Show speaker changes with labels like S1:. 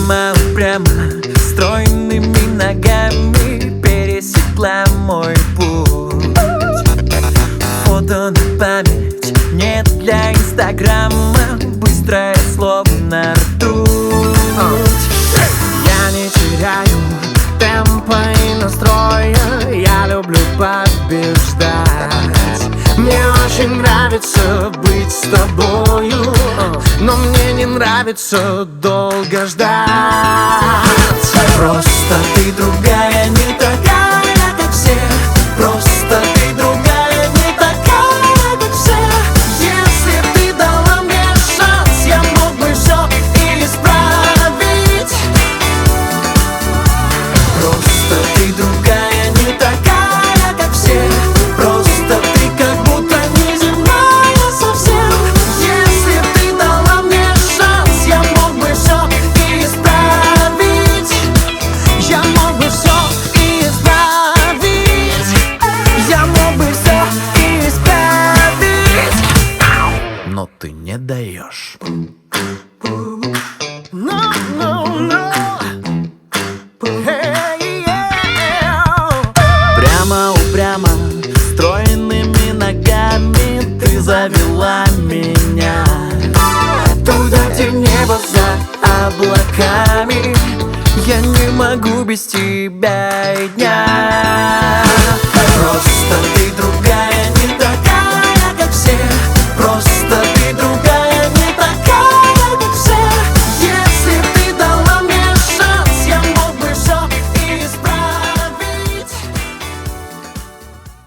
S1: Прямо стройными ногами пересекла мой путь. Фото на память, нет для инстаграма, быстрое словно ртуть. Я не теряю темпа и настроя, я люблю побеждать. Мне очень нравится быть с тобою, но мне не нравится долго ждать. Просто ты другая, не такая, как все. Просто ты другая, не такая, как все. Если ты дала мне шанс, я мог бы все исправить. Просто ты другая, не такая, как все. Просто ты как будто неземная совсем. Если ты дала мне шанс, я мог бы все исправить. Я мог бы все исправить. Я мог бы все исправить. Но ты не даешь. No, no, no. Hey, yeah. Прямо упрямо, стройными ногами ты завела меня туда, где небо за облаками. Я не могу без тебя и дня.